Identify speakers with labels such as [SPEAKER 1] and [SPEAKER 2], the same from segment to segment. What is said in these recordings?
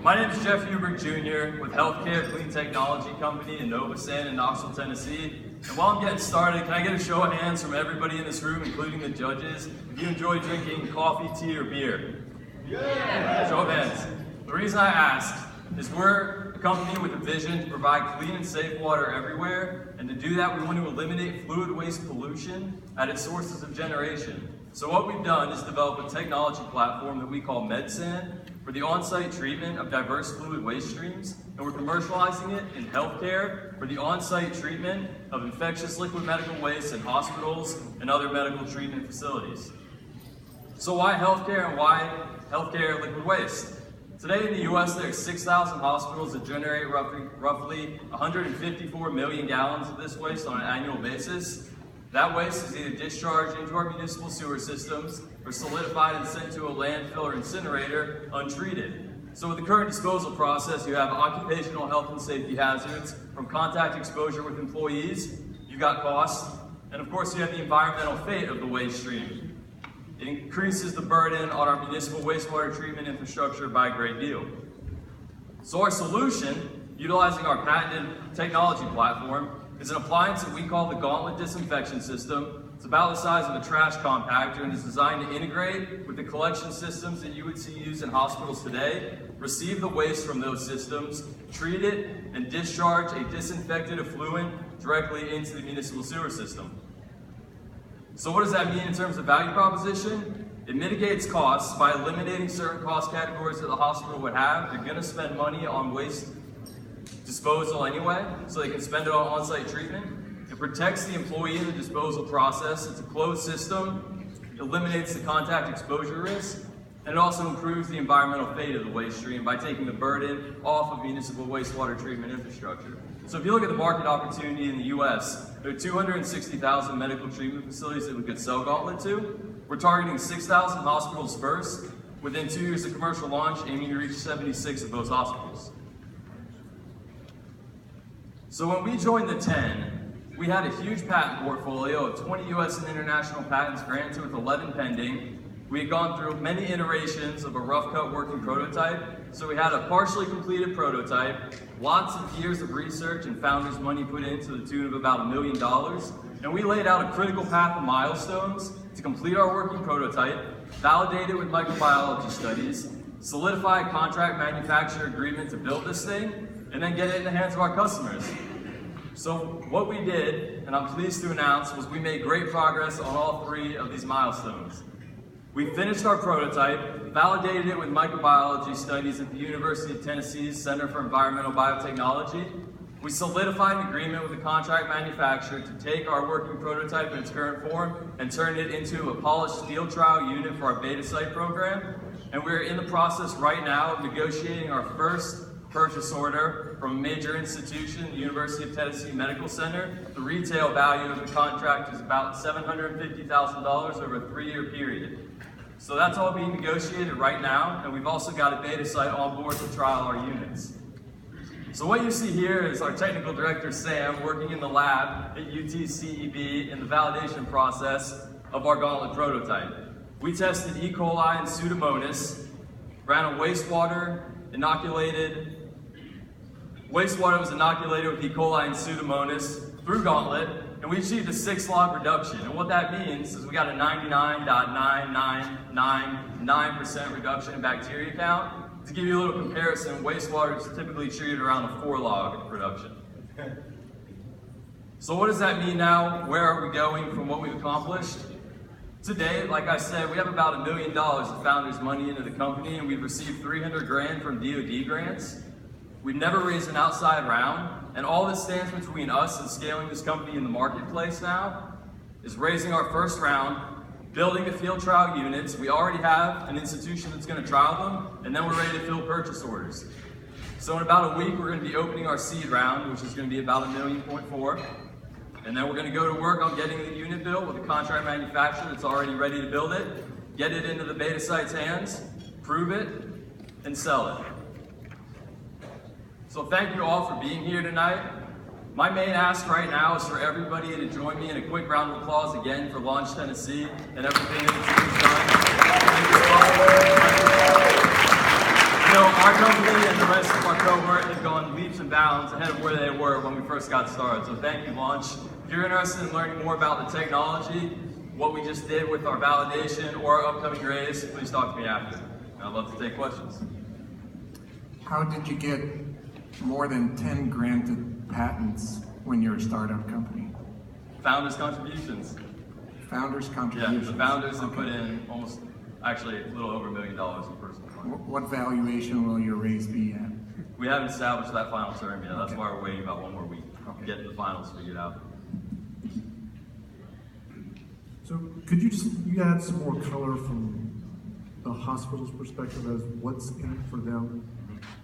[SPEAKER 1] My name is Jeff Hubert Jr. with Healthcare Clean Technology Company in Innovasan in Knoxville, Tennessee. And while I'm getting started, can I get a show of hands from everybody in this room, including the judges, if you enjoy drinking coffee, tea, or beer? Yeah. Show of hands. The reason I ask is we're a company with a vision to provide clean and safe water everywhere, and to do that we want to eliminate fluid waste pollution at its sources of generation. So what we've done is develop a technology platform that we call MedSan for the on-site treatment of diverse fluid waste streams, and we're commercializing it in healthcare for the on-site treatment of infectious liquid medical waste in hospitals and other medical treatment facilities. So why healthcare and why healthcare liquid waste? Today in the U.S. there are 6,000 hospitals that generate roughly 154 million gallons of this waste on an annual basis. That waste is either discharged into our municipal sewer systems or solidified and sent to a landfill or incinerator untreated. So with the current disposal process, you have occupational health and safety hazards from contact exposure with employees, you've got costs, and of course you have the environmental fate of the waste stream. It increases the burden on our municipal wastewater treatment infrastructure by a great deal. So our solution, utilizing our patented technology platform, is an appliance that we call the Gauntlet Disinfection System. It's about the size of a trash compactor and is designed to integrate with the collection systems that you would see used in hospitals today, receive the waste from those systems, treat it, and discharge a disinfected effluent directly into the municipal sewer system. So what does that mean in terms of value proposition? It mitigates costs by eliminating certain cost categories that the hospital would have. They're going to spend money on waste disposal anyway, so they can spend it on on-site treatment. It protects the employee in the disposal process. It's a closed system. It eliminates the contact exposure risk, and it also improves the environmental fate of the waste stream by taking the burden off of municipal wastewater treatment infrastructure. So if you look at the market opportunity in the U.S., there are 260,000 medical treatment facilities that we could sell Gauntlet to. We're targeting 6,000 hospitals first. Within 2 years of commercial launch, aiming to reach 76 of those hospitals. So when we joined the TENN, we had a huge patent portfolio of 20 U.S. and international patents granted with 11 pending. We had gone through many iterations of a rough cut working prototype. So we had a partially completed prototype, lots of years of research and founders' money put into the tune of about $1 million. And we laid out a critical path of milestones to complete our working prototype, validate it with microbiology studies, solidify a contract manufacturer agreement to build this thing, and then get it in the hands of our customers. So what we did, and I'm pleased to announce, was we made great progress on all three of these milestones. We finished our prototype, validated it with microbiology studies at the University of Tennessee's Center for Environmental Biotechnology. We solidified an agreement with the contract manufacturer to take our working prototype in its current form and turn it into a polished field trial unit for our beta site program. And we're in the process right now of negotiating our first purchase order from a major institution, the University of Tennessee Medical Center. The retail value of the contract is about $750,000 over a 3-year period. So that's all being negotiated right now, and we've also got a beta site on board to trial our units. So what you see here is our technical director, Sam, working in the lab at UTCEB in the validation process of our Gauntlet prototype. We tested E. coli and Pseudomonas, ran a wastewater was inoculated with E. coli and Pseudomonas through Gauntlet, and we achieved a 6-log reduction. And what that means is we got a 99.9999% reduction in bacteria count. To give you a little comparison, wastewater is typically treated around a 4-log reduction. So what does that mean now? Where are we going from what we've accomplished? Today, like I said, we have about $1 million of founders' money into the company, and we've received $300,000 from DoD grants. We've never raised an outside round, and all that stands between us and scaling this company in the marketplace now is raising our first round, building the field trial units. We already have an institution that's going to trial them, and then we're ready to fill purchase orders. So in about a week, we're going to be opening our seed round, which is going to be about $1.4 million. And then we're going to go to work on getting the unit built with a contract manufacturer that's already ready to build it, get it into the beta site's hands, prove it, and sell it. So thank you all for being here tonight. My main ask right now is for everybody to join me in a quick round of applause again for Launch Tennessee and everything that the team's done. Our company and the rest of our cohort have gone leaps and bounds ahead of where they were when we first got started. So thank you, Launch. If you're interested in learning more about the technology, what we just did with our validation or our upcoming raise, please talk to me after. And I'd love to take questions.
[SPEAKER 2] How did you get more than 10 granted patents when you're a startup company?
[SPEAKER 1] Founders' contributions.
[SPEAKER 2] Founders' contributions?
[SPEAKER 1] Yeah, the founders have put in actually a little over $1 million in personal funds.
[SPEAKER 2] What valuation will your raise be at?
[SPEAKER 1] We haven't established that final term yet. That's why we're waiting about one more week to get the finals figured out.
[SPEAKER 3] So could you add some more color from the hospital's perspective as what's in it for them?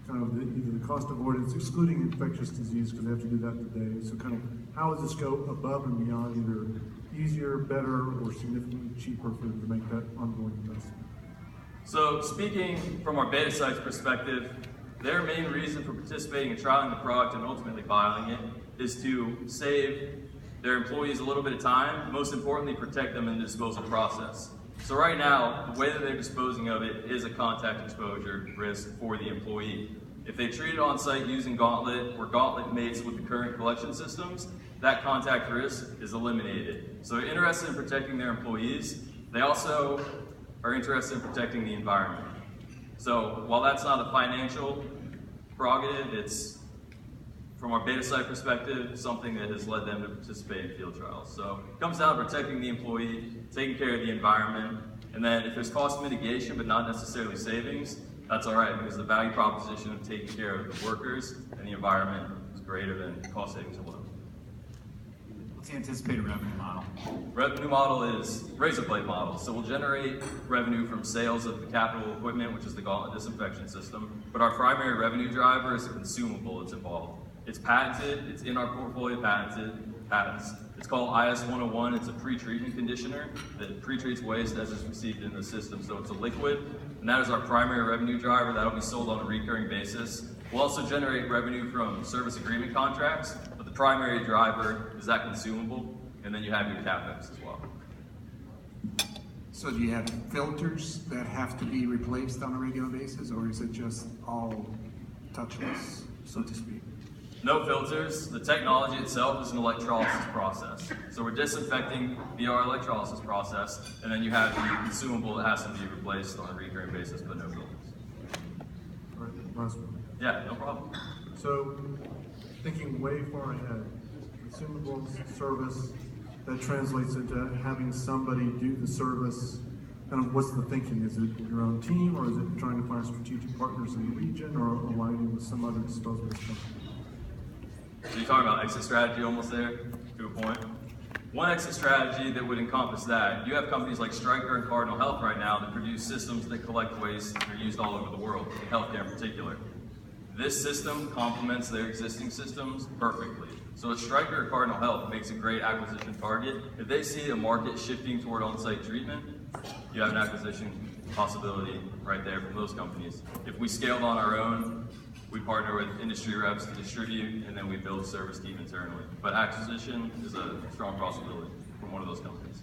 [SPEAKER 3] Kind of either the cost avoidance, excluding infectious disease, because they have to do that today. So kind of how does this go above and beyond, either easier, better, or significantly cheaper for them to make that ongoing investment?
[SPEAKER 1] So speaking from our beta site's perspective, their main reason for participating in trialing the product and ultimately buying it is to save their employees a little bit of time, most importantly protect them in the disposal process. So right now, the way that they're disposing of it is a contact exposure risk for the employee. If they treat it on site using Gauntlet or Gauntlet mates with the current collection systems, that contact risk is eliminated. So they're interested in protecting their employees. They also are interested in protecting the environment. So while that's not a financial prerogative, it's, from our beta site perspective, something that has led them to participate in field trials. So it comes down to protecting the employee, taking care of the environment, and then if there's cost mitigation but not necessarily savings, that's all right, because the value proposition of taking care of the workers and the environment is greater than cost savings alone.
[SPEAKER 2] What's the anticipated revenue model?
[SPEAKER 1] Revenue model is razor blade model. So we'll generate revenue from sales of the capital equipment, which is the Gauntlet disinfection system, but our primary revenue driver is a consumable that's involved. It's patented, it's in our portfolio patents. It's called IS-101, it's a pre-treatment conditioner that pre-treats waste as it's received in the system. So it's a liquid, and that is our primary revenue driver. That'll be sold on a recurring basis. We'll also generate revenue from service agreement contracts, but the primary driver is that consumable, and then you have your CapEx as well.
[SPEAKER 2] So do you have filters that have to be replaced on a regular basis, or is it just all touchless, so to speak?
[SPEAKER 1] No filters. The technology itself is an electrolysis process. So we're disinfecting via our electrolysis process, and then you have the consumable that has to be replaced on a recurring basis, but no filters.
[SPEAKER 3] All right, last one.
[SPEAKER 1] Yeah, no problem.
[SPEAKER 3] So thinking way far ahead, consumables, service, that translates into having somebody do the service. Kind of what's the thinking? Is it your own team, or is it trying to find strategic partners in the region, or aligning with some other disposable company?
[SPEAKER 1] So you're talking about exit strategy almost there, to a point. One exit strategy that would encompass that, you have companies like Stryker and Cardinal Health right now that produce systems that collect waste that are used all over the world, in healthcare in particular. This system complements their existing systems perfectly. So a Stryker or Cardinal Health makes a great acquisition target. If they see a market shifting toward on-site treatment, you have an acquisition possibility right there from those companies. If we scaled on our own, we partner with industry reps to distribute, and then we build a service team internally. But acquisition is a strong possibility from one of those companies.